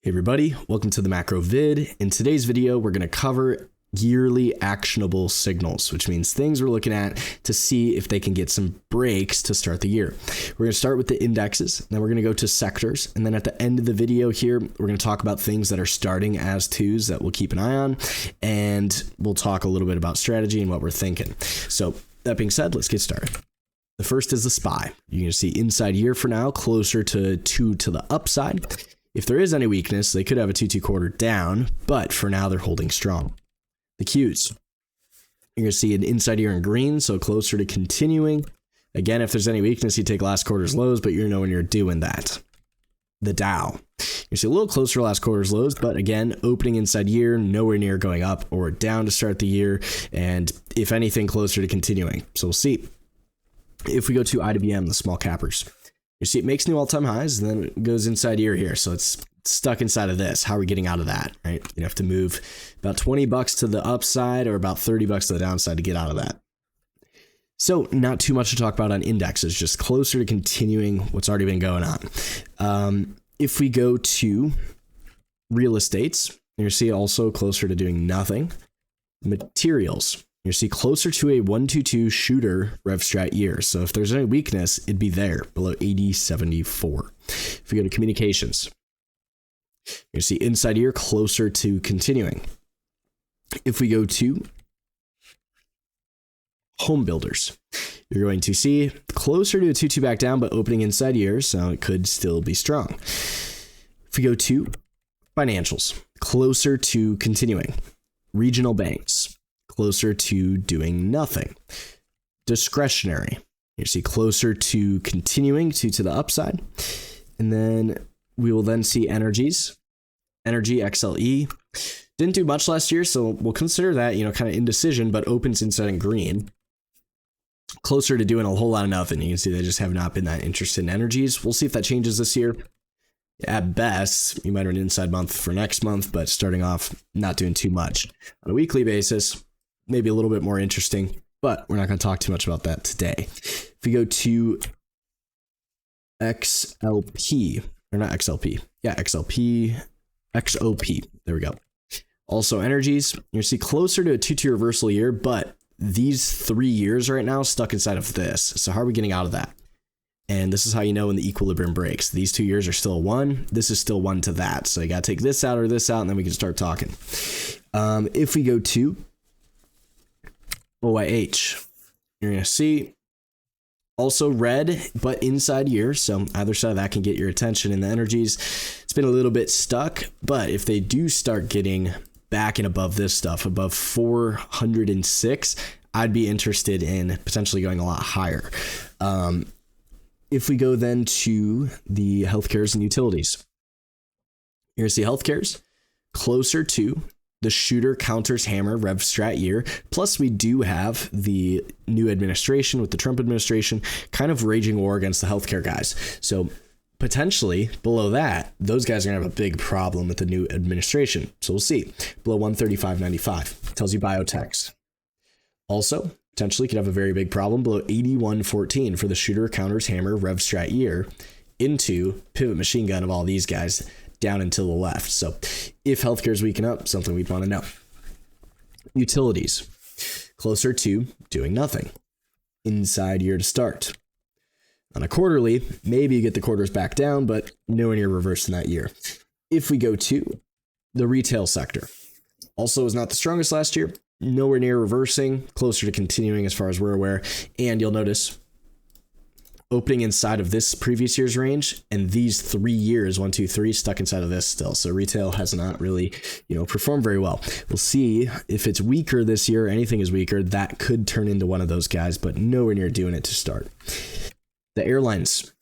Hey everybody, welcome to the macro vid. In today's video, we're going to cover yearly actionable signals, which means things we're looking at to see if they can get some breaks to start the year. We're going to start with the indexes, then we're going to go to sectors, and then at the end of the video here, we're going to talk about things that are starting as twos that we'll keep an eye on, and we'll talk a little bit about strategy and what we're thinking. So that being said, let's get started. The first is the SPY. You're going to see inside year for now, closer to 2 to the upside. If there is any weakness, they could have a 2-2 quarter down, but for now they're holding strong. The Qs. You're going to see an inside year in green, so closer to continuing. Again, if there's any weakness, you take last quarter's lows, but you know when you're doing that. The Dow. You see a little closer to last quarter's lows, but again, opening inside year, nowhere near going up or down to start the year, and if anything, closer to continuing. So we'll see. If we go to IWM, the small cappers. You see it makes new all-time highs, and then it goes inside year here. So it's stuck inside of this. How are we getting out of that, right? You have to move about 20 bucks to the upside or about 30 bucks to the downside to get out of that. So not too much to talk about on indexes, just closer to continuing what's already been going on. If we go to real estates, you see also closer to doing nothing. Materials. You see closer to a 122 shooter rev strat year. So if there's any weakness, it'd be there below 80.74. If we go to communications, you see inside year closer to continuing. If we go to home builders, you're going to see closer to a 2-2 back down, but opening inside year, so it could still be strong. If we go to financials, closer to continuing. Regional banks, closer to doing nothing. Discretionary, you see closer to continuing to the upside. And then we will then see energies. Energy XLE didn't do much last year, so we'll consider that, kind of indecision, but opens inside in green. Closer to doing a whole lot of nothing. You can see they just have not been that interested in energies. We'll see if that changes this year. At best, you might have an inside month for next month, but starting off, not doing too much. On a weekly basis, maybe a little bit more interesting, but we're not going to talk too much about that today. If we go to XLP, or not XLP, yeah, XLP, XOP, there we go. Also energies, you see closer to a 2-2 reversal year, but these 3 years right now stuck inside of this. So how are we getting out of that? And this is how you know when the equilibrium breaks. These 2 years are still 1. This is still 1 to that. So you got to take this out or this out, and then we can start talking. If we go to OIH, you're going to see also red, but inside year. So either side of that can get your attention. In the energies, it's been a little bit stuck, but if they do start getting back and above this stuff, above 406, I'd be interested in potentially going a lot higher. If we go then to the healthcares and utilities, you're going to see healthcares closer to the shooter counters hammer rev strat year. Plus we do have the new administration with the Trump administration kind of raging war against the healthcare guys. So potentially below that, those guys are gonna have a big problem with the new administration. So we'll see. Below 135.95 tells you biotechs. Also, potentially could have a very big problem below 81.14 for the shooter counters hammer rev strat year into pivot machine gun of all these guys down and to the left. So if healthcare is weakening up, something we'd want to know. Utilities, closer to doing nothing. Inside year to start. On a quarterly, maybe you get the quarters back down, but nowhere near reversing that year. If we go to the retail sector, also was not the strongest last year, nowhere near reversing, closer to continuing as far as we're aware. And you'll notice opening inside of this previous year's range, and these 3 years, 1, 2, 3, stuck inside of this still. So retail has not really, performed very well. We'll see if it's weaker this year, or anything is weaker, that could turn into one of those guys, but nowhere near doing it to start. The airlines,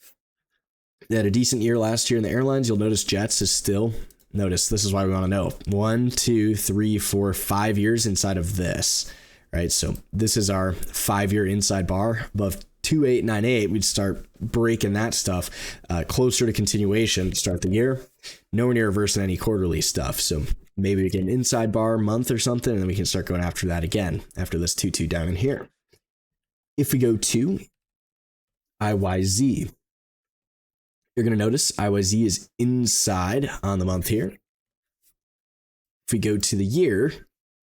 they had a decent year last year in the airlines. You'll notice Jets is still, notice, this is why we want to know, 1, 2, 3, 4, 5 years inside of this, right? So this is our 5-year inside bar above 2898, we'd start breaking that stuff closer to continuation to start the year. Nowhere near reversing any quarterly stuff. So maybe we get an inside bar month or something, and then we can start going after that again after this 2-2 down in here. If we go to IYZ, You're going to notice IYZ is inside on the month here. If we go to the year,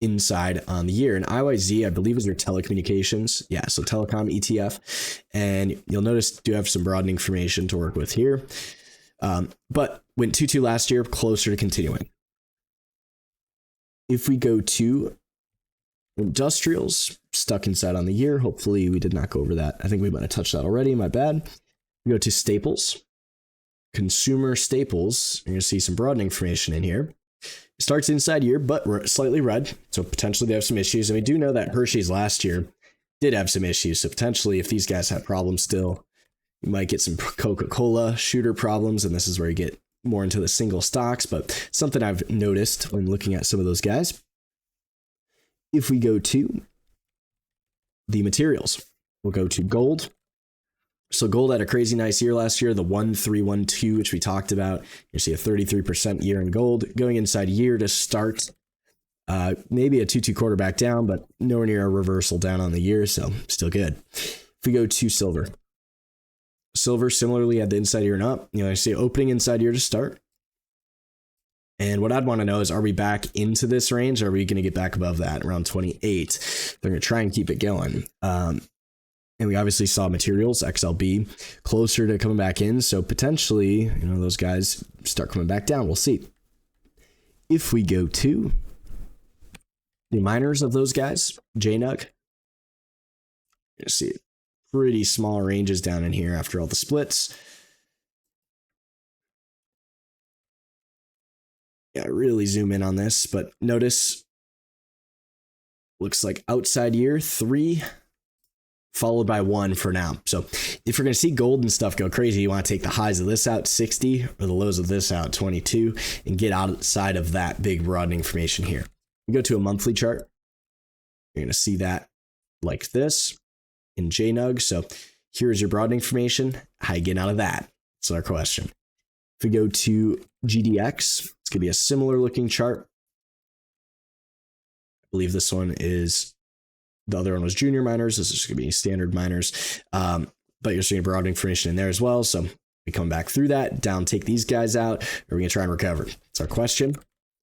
inside on the year, and IYZ, I believe, is your telecommunications. Yeah, so telecom ETF. And you'll notice do have some broadening formation to work with here. But went 2-2 last year, closer to continuing. If we go to industrials, stuck inside on the year. Hopefully we did not go over that. I think we might have touched that already. My bad. We go to staples, consumer staples. You're going to see some broadening formation in here. It starts inside year, but slightly red. So potentially they have some issues. And we do know that Hershey's last year did have some issues. So potentially if these guys have problems still, you might get some Coca-Cola shooter problems. And this is where you get more into the single stocks, but something I've noticed when looking at some of those guys. If we go to the materials, we'll go to gold. So gold had a crazy nice year last year, the 1312, which we talked about. You see a 33% year in gold going inside year to start. Maybe a 2-2 quarterback down, but nowhere near a reversal down on the year. So still good. If we go to silver, silver similarly had the inside year and up. You know, I see opening inside year to start. And what I'd want to know is, are we back into this range? Or are we going to get back above that around 28? They're going to try and keep it going. And we obviously saw materials, XLB, closer to coming back in. So potentially, you know, those guys start coming back down. We'll see. If we go to the miners of those guys, JNUG, you see pretty small ranges down in here after all the splits. Yeah, really zoom in on this, but notice looks like outside year 3 followed by 1 for now. So if you're going to see gold and stuff go crazy, you want to take the highs of this out 60 or the lows of this out 22 and get outside of that big broadening formation here. We go to a monthly chart. You're going to see that like this in JNUG. So here's your broadening formation. How you get out of that? That's our question. If we go to GDX, it's going to be a similar looking chart. I believe this one is, the other one was junior miners. This is going to be standard miners. But you're seeing broadening formation in there as well. So we come back through that, down, take these guys out. Or are we going to try and recover? That's our question.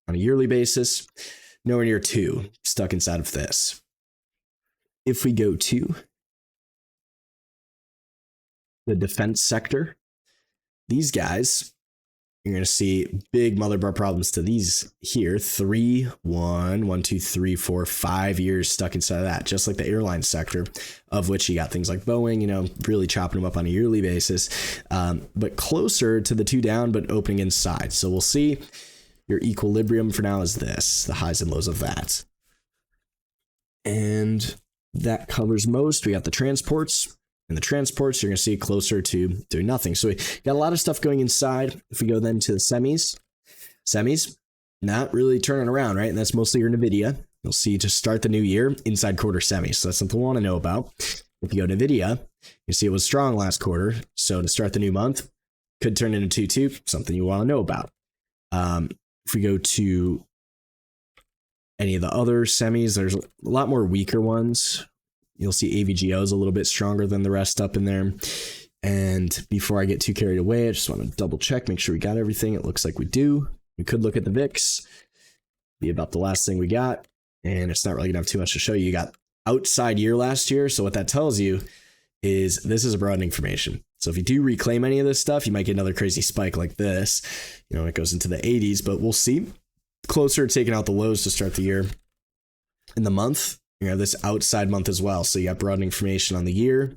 On a yearly basis, nowhere near 2, stuck inside of this. If we go to the defense sector, these guys, you're going to see big motherboard problems to these here. 3, 1, 2, 3, 4, 5 years stuck inside of that, just like the airline sector, of which you got things like Boeing, you know, really chopping them up on a yearly basis, but closer to the 2 down, but opening inside. So we'll see. Your equilibrium for now is this, the highs and lows of that. And that covers most. We got the transports. And the transports, you're going to see closer to doing nothing. So we got a lot of stuff going inside. If we go then to the semis, not really turning around, right? And that's mostly your NVIDIA. You'll see to start the new year, inside quarter semis. So that's something we want to know about. If you go to NVIDIA, you see it was strong last quarter. So to start the new month, could turn into 2-2, something you want to know about. If we go to any of the other semis, there's a lot more weaker ones. You'll see AVGO is a little bit stronger than the rest up in there. And before I get too carried away, I just want to double check, make sure we got everything. It looks like we do. We could look at the VIX, be about the last thing we got. And it's not really going to have too much to show you. You got outside year last year. So what that tells you is this is a broadening formation. So if you do reclaim any of this stuff, you might get another crazy spike like this. You know, it goes into the 80s, but we'll see. Closer to taking out the lows to start the year. In the month, you have this outside month as well. So you got broadening formation on the year,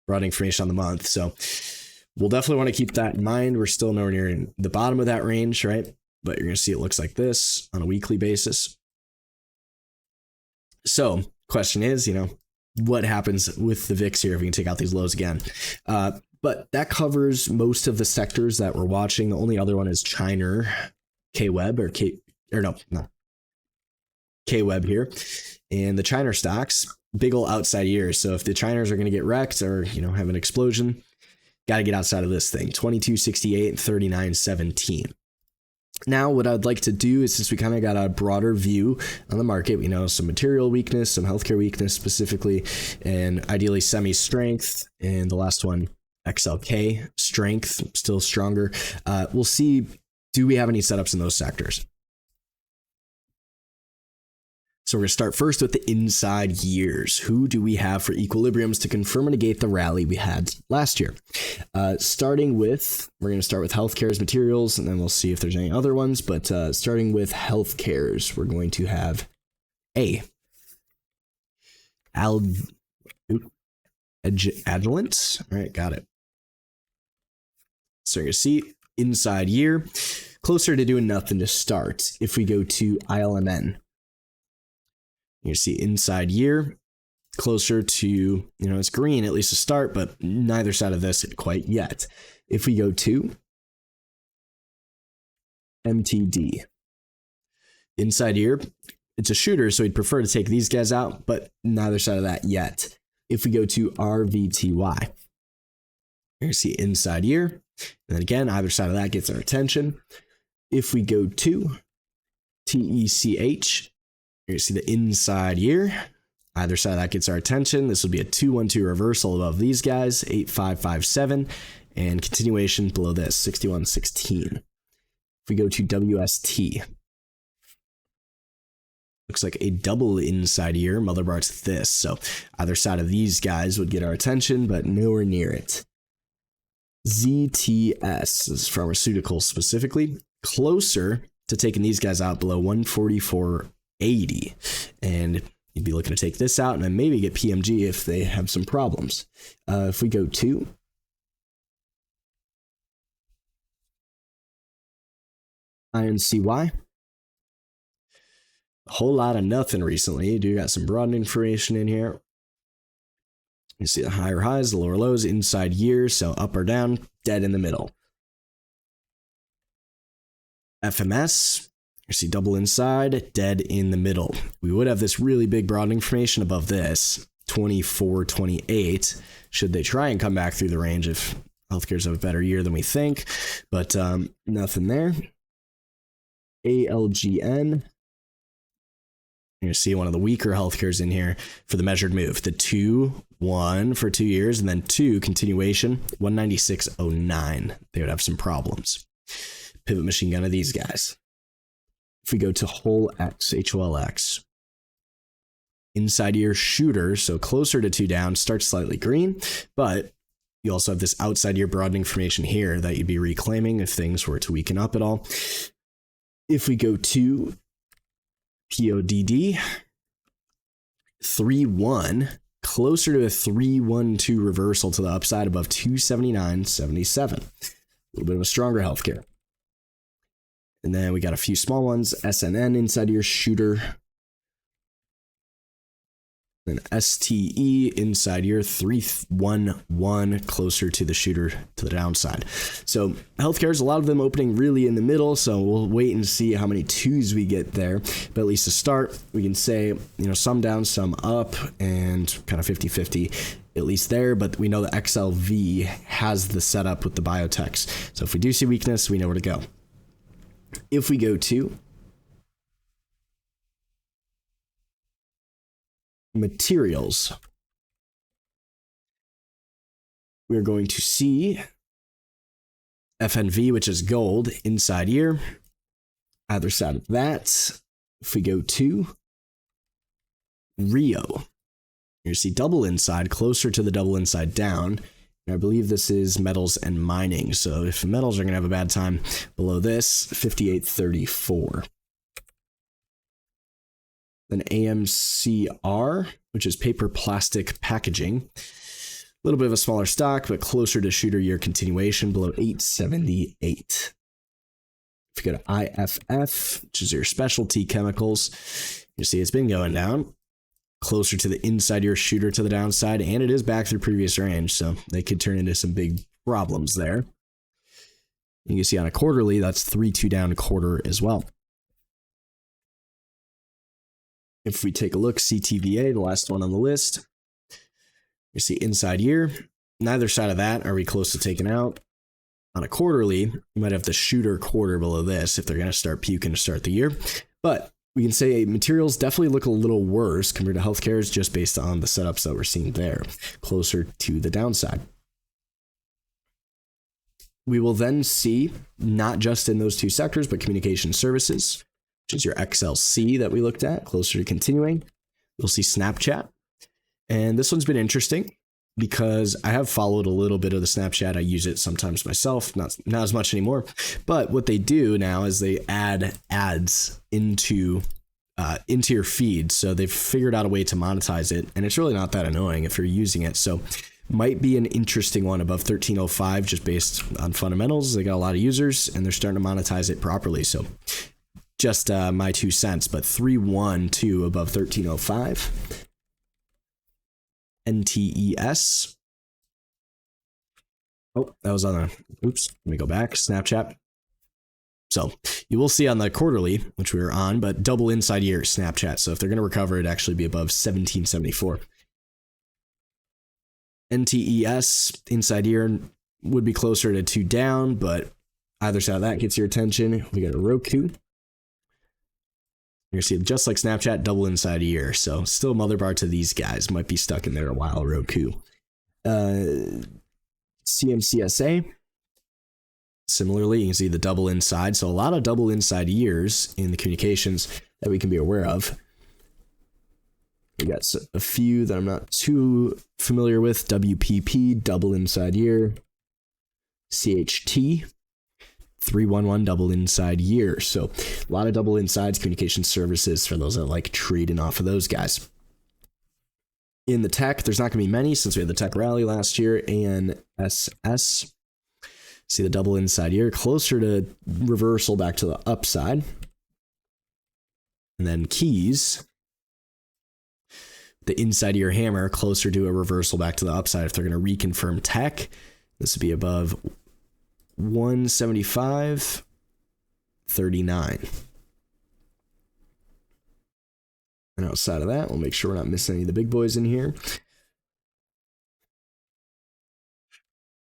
broadening formation on the month. So we'll definitely want to keep that in mind. We're still nowhere near in the bottom of that range, right? But you're going to see it looks like this on a weekly basis. So question is, you know, what happens with the VIX here if we can take out these lows again? But that covers most of the sectors that we're watching. The only other one is China, K-Web or K-Web here. And the China stocks, big ol' outside years. So if the Chinas are going to get wrecked or, you know, have an explosion, got to get outside of this thing. 22.68 and 39.17. Now, what I'd like to do is, since we kind of got a broader view on the market, we know some material weakness, some healthcare weakness specifically, and ideally semi strength. And the last one XLK strength still stronger. We'll see, do we have any setups in those sectors? So we're going to start first with the inside years. Who do we have for equilibriums to confirm and negate the rally we had last year? We're going to start with healthcare's materials, and then we'll see if there's any other ones. But starting with healthcare's, we're going to have Agilent. All right, got it. So you're going to see inside year, closer to doing nothing to start. If we go to ILMN, you see inside year, closer to, it's green, at least to start, but neither side of this quite yet. If we go to MTD, inside year, it's a shooter, so we'd prefer to take these guys out, but neither side of that yet. If we go to RVTY, you're going to see inside year, and then again, either side of that gets our attention. If we go to TECH, you're going to see the inside year. Either side of that gets our attention. This will be a 212 reversal above these guys, 8557, and continuation below this, 6116. If we go to WST, looks like a double inside year. Mother bar's this, so either side of these guys would get our attention, but nowhere near it. ZTS, this is pharmaceuticals specifically, closer to taking these guys out below 144.80, and you'd be looking to take this out and then maybe get PMG if they have some problems. If we go to INCY, a whole lot of nothing recently. You do got some broadening information in here. You see the higher highs, the lower lows, inside year, so up or down, dead in the middle. FMS, you see double inside, dead in the middle. We would have this really big broadening formation above this, 24.28, should they try and come back through the range if healthcare's have a better year than we think, but nothing there. ALGN, you see one of the weaker healthcares in here for the measured move. The 2-1 for 2 years, and then 2 continuation, 196.09. They would have some problems. Pivot machine gun of these guys. If we go to whole X, HOLX, inside year shooter, so closer to 2 down, starts slightly green, but you also have this outside year broadening formation here that you'd be reclaiming if things were to weaken up at all. If we go to PODD, 3-1, closer to a 3-1-2 reversal to the upside above 279.77. A little bit of a stronger healthcare. And then we got a few small ones. SNN inside your shooter. Then STE inside your 3-1-1, closer to the shooter to the downside. So healthcare's a lot of them opening really in the middle, so we'll wait and see how many 2s we get there. But at least to start, we can say, some down, some up, and kind of 50-50 at least there, but we know the XLV has the setup with the biotechs. So if we do see weakness, we know where to go. If we go to materials, we're going to see FNV, which is gold, inside year. Either side of that, if we go to Rio, you're going to see double inside, closer to the double inside down. And I believe this is metals and mining. So if metals are going to have a bad time below this, 58.34. Then AMCR, which is paper plastic packaging. A little bit of a smaller stock, but closer to shooter year continuation below 878. If you go to IFF, which is your specialty chemicals, you see it's been going down. Closer to the inside year shooter to the downside, and it is back through previous range, so they could turn into some big problems there. You can see on a quarterly, that's 3-2 down quarter as well. If we take a look, CTVA, the last one on the list, you see inside year. Neither side of that are we close to taking out. On a quarterly, you might have the shooter quarter below this if they're going to start puking to start the year. But we can say materials definitely look a little worse compared to healthcare's just based on the setups that we're seeing there, closer to the downside. We will then see, not just in those two sectors, but communication services, which is your XLC that we looked at, closer to continuing. You'll see Snapchat. And this one's been interesting because I have followed a little bit of the Snapchat. I use it sometimes myself, not as much anymore. But what they do now is they add ads into your feed. So they've figured out a way to monetize it, and it's really not that annoying if you're using it. So might be an interesting one above 1305 just based on fundamentals. They got a lot of users and they're starting to monetize it properly. So just my 2 cents, but 312 above 1305. NTES. Oh, that was on a, oops, let me go back. Snapchat. So you will see on the quarterly, which we were on, but double inside year Snapchat. So if they're going to recover, it'd actually be above 1774. NTES inside year would be closer to 2 down, but either side of that gets your attention. We got a Roku. You're see just like Snapchat, double inside a year. So still a mother bar to these guys. Might be stuck in there a while, Roku. CMCSA. Similarly, you can see the double inside. So a lot of double inside years in the communications that we can be aware of. We got a few that I'm not too familiar with. WPP, double inside year. CHT, 311 double inside year. So a lot of double insides, communication services for those that like trading off of those guys. In the tech, there's not going to be many since we had the tech rally last year. ANSS, see the double inside year, closer to reversal back to the upside. And then keys, the inside year hammer, closer to a reversal back to the upside if they're going to reconfirm tech. This would be above 175.39. And outside of that, we'll make sure we're not missing any of the big boys in here.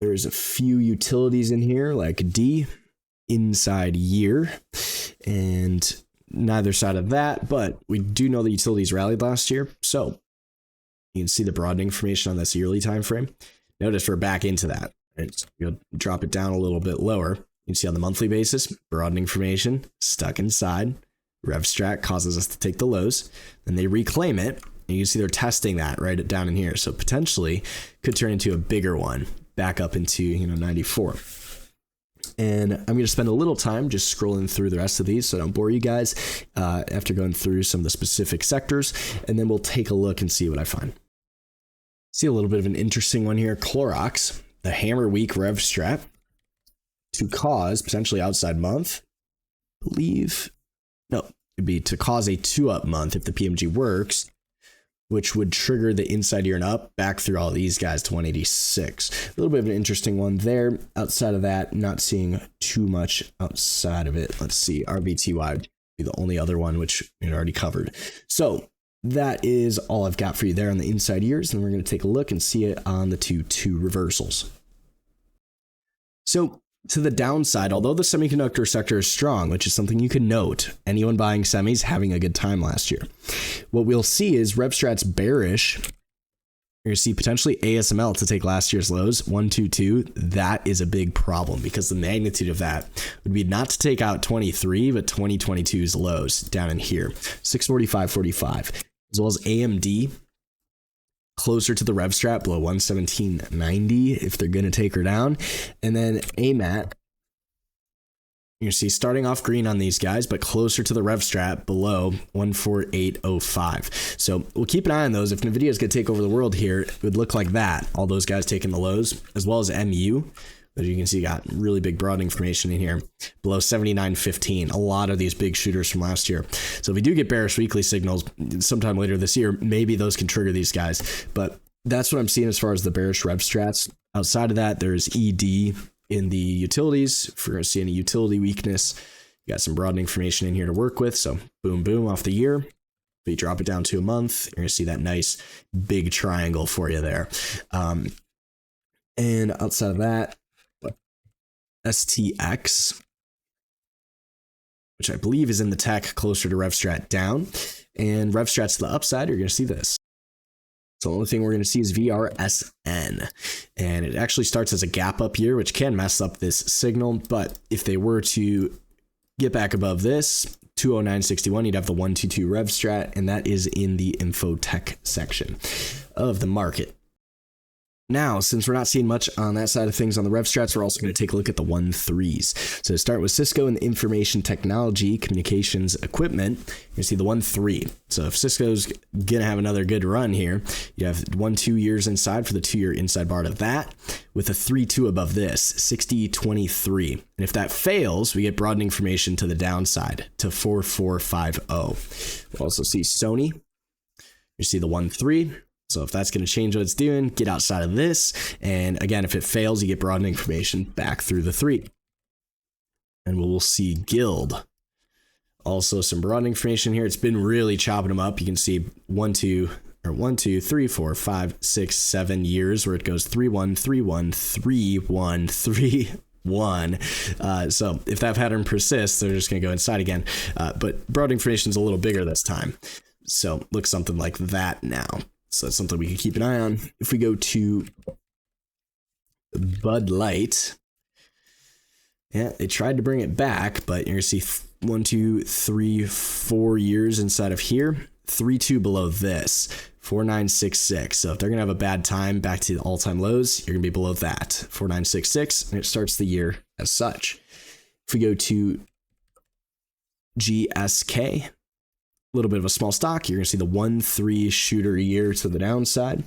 There's a few utilities in here like D, inside year, and neither side of that, but we do know the utilities rallied last year. So you can see the broadening information on this yearly time frame. Notice we're back into that. You'll drop it down a little bit lower. You can see on the monthly basis, broadening formation, stuck inside. RevStrat causes us to take the lows. Then they reclaim it. And you can see they're testing that right down in here. So potentially could turn into a bigger one, back up into 94. And I'm going to spend a little time just scrolling through the rest of these so I don't bore you guys after going through some of the specific sectors. And then we'll take a look and see what I find. See a little bit of an interesting one here. Clorox, the hammer week rev strap to cause potentially outside month. It'd be to cause a 2-up month if the PMG works, which would trigger the inside year and up back through all these guys to 186. A little bit of an interesting one there. Outside of that, not seeing too much outside of it. Let's see, RVTY would be the only other one, which we already covered. So that is all I've got for you there on the inside years. And we're going to take a look and see it on the 2-2 reversals. So to the downside, although the semiconductor sector is strong, which is something you can note, anyone buying semis having a good time last year. What we'll see is RevStrat's bearish. You're going to see potentially ASML to take last year's lows, 122. That is a big problem because the magnitude of that would be not to take out 23, but 2022's lows down in here, 645.45, as well as AMD closer to the RevStrat below 117.90 if they're going to take her down. And then AMAT, you see starting off green on these guys, but closer to the RevStrat below 148.05. So we'll keep an eye on those. If NVIDIA is going to take over the world here, it would look like that. All those guys taking the lows, as well as MU. As you can see, got really big broadening formation in here below 79.15. A lot of these big shooters from last year. So if we do get bearish weekly signals sometime later this year, maybe those can trigger these guys. But that's what I'm seeing as far as the bearish rev strats. Outside of that, there's ED in the utilities. If we're going to see any utility weakness, you got some broadening formation in here to work with. So boom, boom off the year. If you drop it down to a month, you're going to see that nice big triangle for you there. And outside of that, STX, which I believe is in the tech closer to RevStrat down, and RevStrat's to the upside, you're going to see this. So the only thing we're going to see is VRSN, and it actually starts as a gap up year, which can mess up this signal. But if they were to get back above this 209.61, you'd have the 122 rev strat, and that is in the info tech section of the market. Now, since we're not seeing much on that side of things on the rev strats, we're also going to take a look at the 1.3s. So to start with Cisco and the information technology communications equipment, you see the 1.3. So if Cisco's going to have another good run here, you have 1-2 years inside for the 2-year inside bar to that, with a 3.2 above this, 60.23. And if that fails, we get broadening formation to the downside to 4.450. We'll also see Sony. You see the 1.3. So if that's going to change what it's doing, get outside of this. And again, if it fails, you get broadening formation back through the 3. And we'll see Guild. Also some broadening formation here. It's been really chopping them up. You can see 1, 2, 3, 4, 5, 6, 7 years where it goes 3-1, 3-1, 3-1, 3-1. So if that pattern persists, they're just going to go inside again. But broadening formation is a little bigger this time. So looks something like that now. So that's something we can keep an eye on. If we go to Bud Light, yeah, they tried to bring it back, but you're going to see 1, 2, 3, 4 years inside of here, 3.2 below this, 4.966. So if they're going to have a bad time back to the all-time lows, you're going to be below that, 4.966, and it starts the year as such. If we go to GSK, a little bit of a small stock, you're going to see the 1.3 shooter a year to the downside.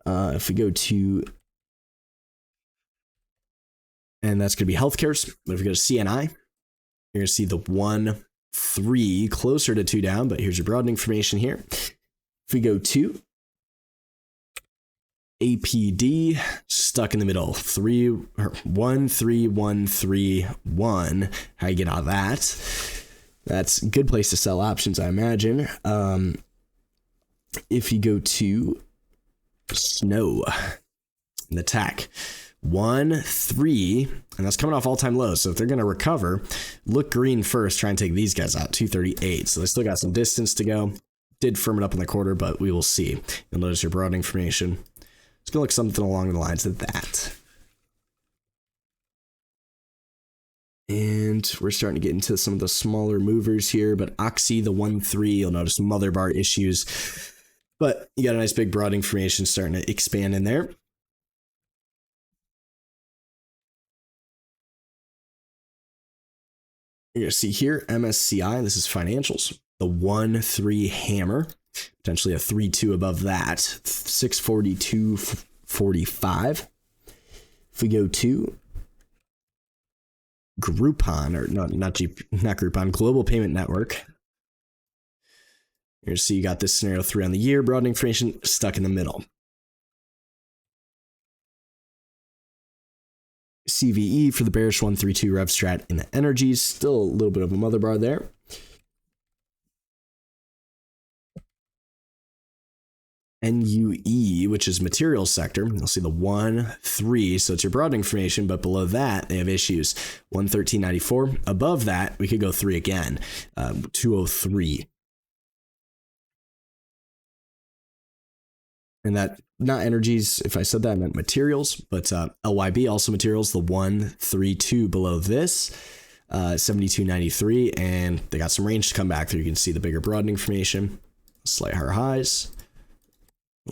If we go to, and that's going to be healthcare's, but if we go to CNI, you're going to see the 1.3 closer to 2 down, but here's your broadening formation here. If we go to APD, stuck in the middle, 1, 3, 1, 3, 1. How you get out of that? That's a good place to sell options, I imagine. If you go to Snow, the tech, 1, 3, and that's coming off all-time lows. So if they're going to recover, look green first, try and take these guys out, 238. So they still got some distance to go. Did firm it up in the quarter, but we will see. You'll notice your broadening formation. It's going to look something along the lines of that. And we're starting to get into some of the smaller movers here, but Oxy, the 1.3, you'll notice some mother bar issues, but you got a nice big broadening formation starting to expand in there. You're going to see here, MSCI, this is financials, the 1.3 hammer, potentially a 3.2 above that, 642.45. If we go to Groupon, or not Groupon, Global Payment Network. Here, so you got this scenario 3 on the year, broadening formation stuck in the middle. CVE for the bearish 132 rev strat in the energies, still a little bit of a mother bar there. NUE, which is materials sector, you'll see the 1.3, so it's your broadening formation, but below that they have issues. 113.94. Above that we could go 3 again, 203. And that, not energies, if I said that I meant materials, but LYB also materials, the 132 below this, 72.93, and they got some range to come back through. You can see the bigger broadening formation, slight higher highs,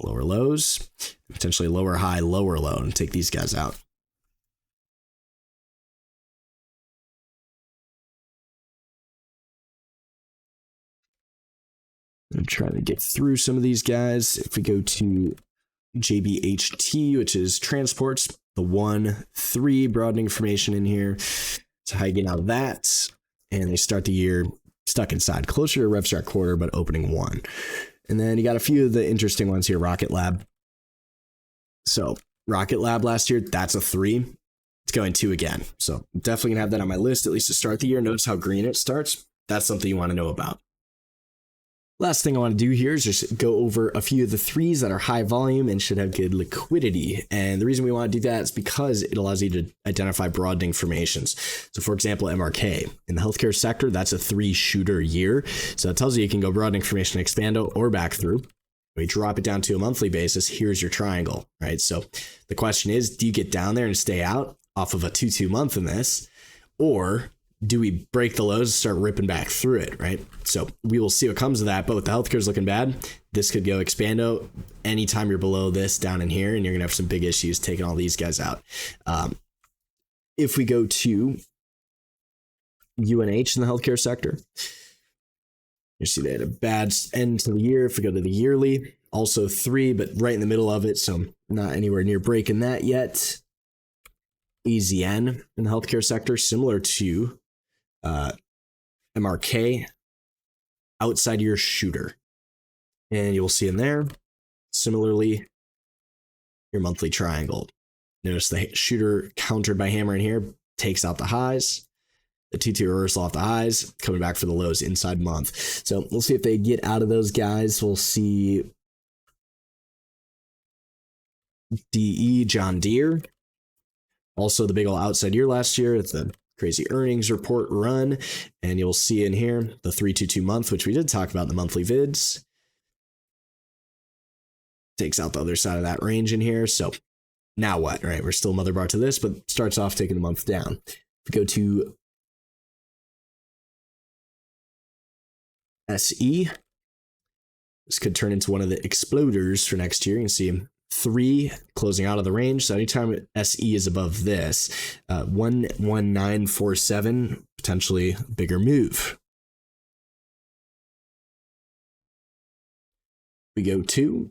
lower lows, potentially lower high, lower low, and take these guys out. I'm trying to get through some of these guys. If we go to JBHT, which is transports, the 1.3 broadening formation in here. So how you get out of that? And they start the year stuck inside, closer to rev strat quarter, but opening 1. And then you got a few of the interesting ones here. Rocket Lab. So Rocket Lab last year, that's a 3. It's going 2 again. So definitely gonna have that on my list, at least to start the year. Notice how green it starts. That's something you want to know about. Last thing I want to do here is just go over a few of the 3s that are high volume and should have good liquidity. And the reason we want to do that is because it allows you to identify broadening formations. So for example, MRK in the healthcare sector, that's a 3 shooter year. So it tells you can go broadening formation, expando, or back through. We drop it down to a monthly basis. Here's your triangle, right? So the question is, do you get down there and stay out off of a 2-2 month in this, or do we break the lows and start ripping back through it, right? So we will see what comes of that. But with the healthcare is looking bad, this could go expando anytime you're below this down in here, and you're gonna have some big issues taking all these guys out. If we go to UNH in the healthcare sector, you see they had a bad end to the year. If we go to the yearly, also 3, but right in the middle of it, so not anywhere near breaking that yet. AZN in the healthcare sector, similar to MRK, outside your shooter. And you'll see in there, similarly, your monthly triangle. Notice the shooter countered by hammer in here, takes out the highs. The 2-2 reversal off the highs, coming back for the lows inside month. So we'll see if they get out of those guys. We'll see DE, John Deere. Also the big old outside year last year. It's the crazy earnings report run. And you'll see in here the 3-2-2 month, which we did talk about in the monthly vids. Takes out the other side of that range in here. So now what, right? We're still mother bar to this, but starts off taking a month down. If we go to SE, this could turn into one of the exploders for next year. You can see 3 closing out of the range. So anytime SE is above this, 11947, potentially bigger move. We go to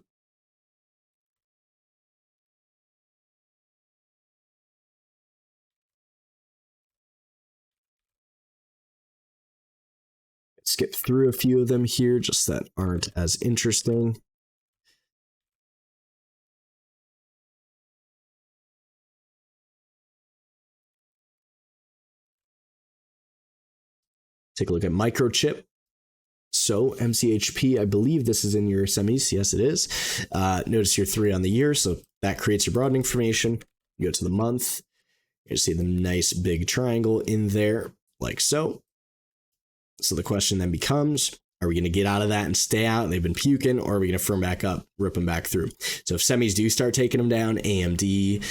skip through a few of them here, just that aren't as interesting. Take a look at microchip. So MCHP, I believe this is in your semis. Yes, it is. Notice your 3 on the year. So that creates your broadening formation. You go to the month. You see the nice big triangle in there, like so. So the question then becomes, are we going to get out of that and stay out? They've been puking, or are we going to firm back up, rip them back through? So if semis do start taking them down, AMD,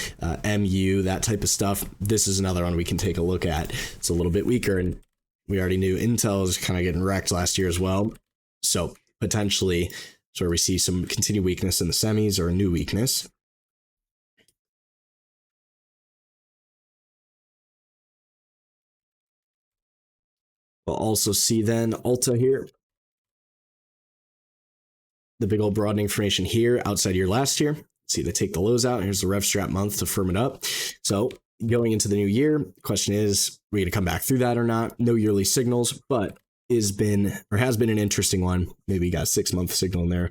MU, that type of stuff, this is another one we can take a look at. It's a little bit weaker, and we already knew Intel is kind of getting wrecked last year as well. So potentially, so where we see some continued weakness in the semis or a new weakness. We'll also see then Alta here. The big old broadening formation here outside year last year. See, they take the lows out. Here's the rev strap month to firm it up. So going into the new year, the question is, are we going to come back through that or not? No yearly signals, but has been an interesting one. Maybe you got a 6-month signal in there.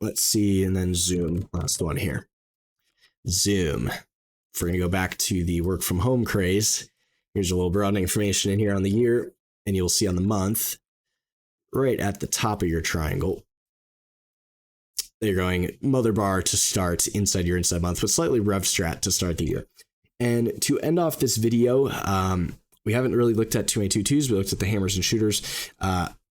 Let's see, and then Zoom, last one here. Zoom. If we're going to go back to the work from home craze, here's a little broadening information in here on the year, and you'll see on the month, right at the top of your triangle, they're going mother bar to start inside your inside month, but slightly rev strat to start the year. And to end off this video, we haven't really looked at 2A22s. We looked at the hammers and shooters.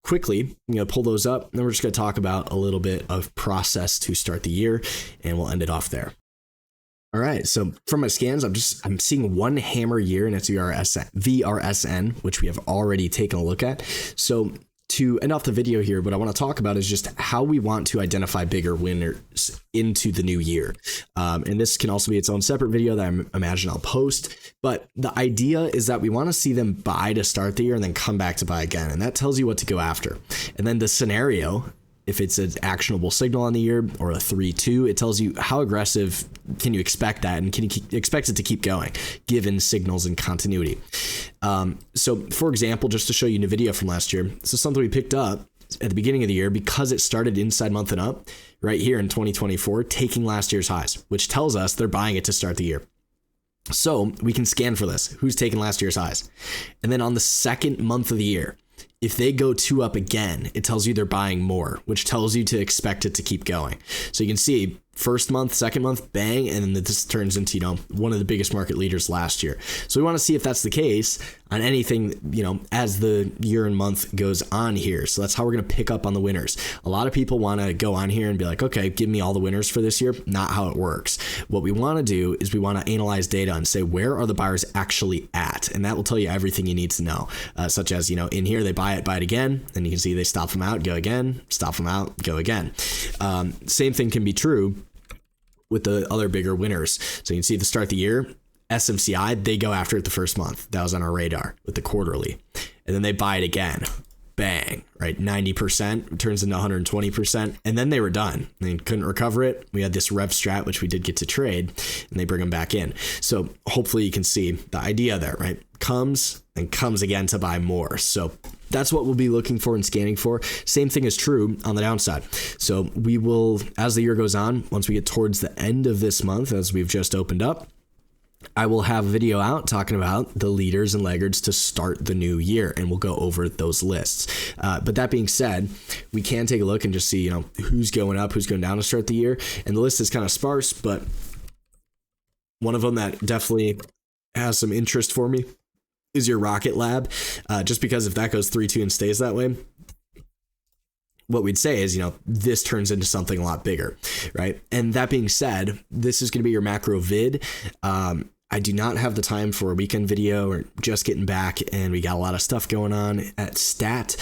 Quickly, I'm going to pull those up, and then we're just going to talk about a little bit of process to start the year, and we'll end it off there. All right, so from my scans, I'm seeing one hammer year, and it's VRSN, which we have already taken a look at. So to end off the video here, what I want to talk about is just how we want to identify bigger winners into the new year. And this can also be its own separate video that I imagine I'll post. But the idea is that we want to see them buy to start the year and then come back to buy again. And that tells you what to go after. And then the scenario, if it's an actionable signal on the year or a 3-2, it tells you how aggressive can you expect that, and can you expect it to keep going given signals and continuity. So for example, just to show you a video from last year, this is something we picked up at the beginning of the year because it started inside month and up right here in 2024, taking last year's highs, which tells us they're buying it to start the year. So we can scan for this. Who's taking last year's highs? And then on the second month of the year, if they go 2 up again, it tells you they're buying more, which tells you to expect it to keep going. So you can see first month, second month, bang, and then this turns into, one of the biggest market leaders last year. So we want to see if that's the case. on anything, you know, as the year and month goes on here. So that's how we're going to pick up on the winners. A lot of people want to go on here and be like, okay, give me all the winners for this year. Not how it works. What we want to do is we want to analyze data and say, where are the buyers actually at? And that will tell you everything you need to know, such as, you know, in here, they buy it again. And you can see they stop them out, go again, stop them out, go again. Same thing can be true with the other bigger winners. So you can see at the start of the year, SMCI, they go after it the first month. That was on our radar with the quarterly. And then they buy it again. Bang, right? 90% turns into 120%. And then they were done. They couldn't recover it. We had this rev strat, which we did get to trade, and they bring them back in. So hopefully you can see the idea there, right? Comes and comes again to buy more. So that's what we'll be looking for and scanning for. Same thing is true on the downside. So we will, as the year goes on, once we get towards the end of this month, as we've just opened up, I will have a video out talking about the leaders and laggards to start the new year, and we'll go over those lists. But that being said, we can take a look and just see, you know, who's going up, who's going down to start the year. And the list is kind of sparse, but one of them that definitely has some interest for me is your Rocket Lab, just because if that goes 3-2 and stays that way, what we'd say is, you know, this turns into something a lot bigger, right? And that being said, this is going to be your macro vid. I do not have the time for a weekend video, or just getting back, and we got a lot of stuff going on at Stat.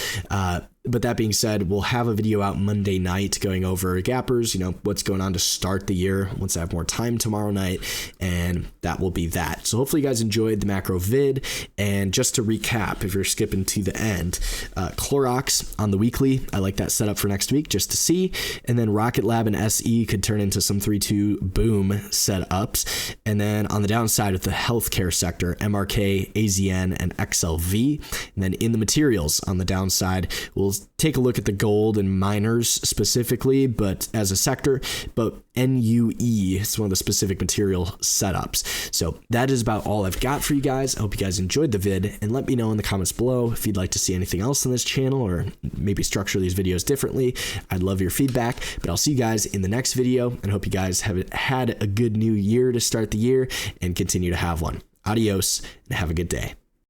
But that being said, we'll have a video out Monday night going over gappers, you know, what's going on to start the year once I have more time tomorrow night, and that will be that. So hopefully you guys enjoyed the macro vid. And just to recap, if you're skipping to the end, Clorox on the weekly, I like that setup for next week just to see. And then Rocket Lab and SE could turn into some 3-2 boom setups. And then on the downside with the healthcare sector, MRK, AZN, and XLV. And then in the materials on the downside, we'll take a look at the gold and miners specifically, but as a sector, but NUE is one of the specific material setups. So that is about all I've got for you guys. I hope you guys enjoyed the vid, and let me know in the comments below if you'd like to see anything else on this channel, or maybe structure these videos differently. I'd love your feedback, but I'll see you guys in the next video, and hope you guys have had a good new year to start the year and continue to have one. Adios, and have a good day.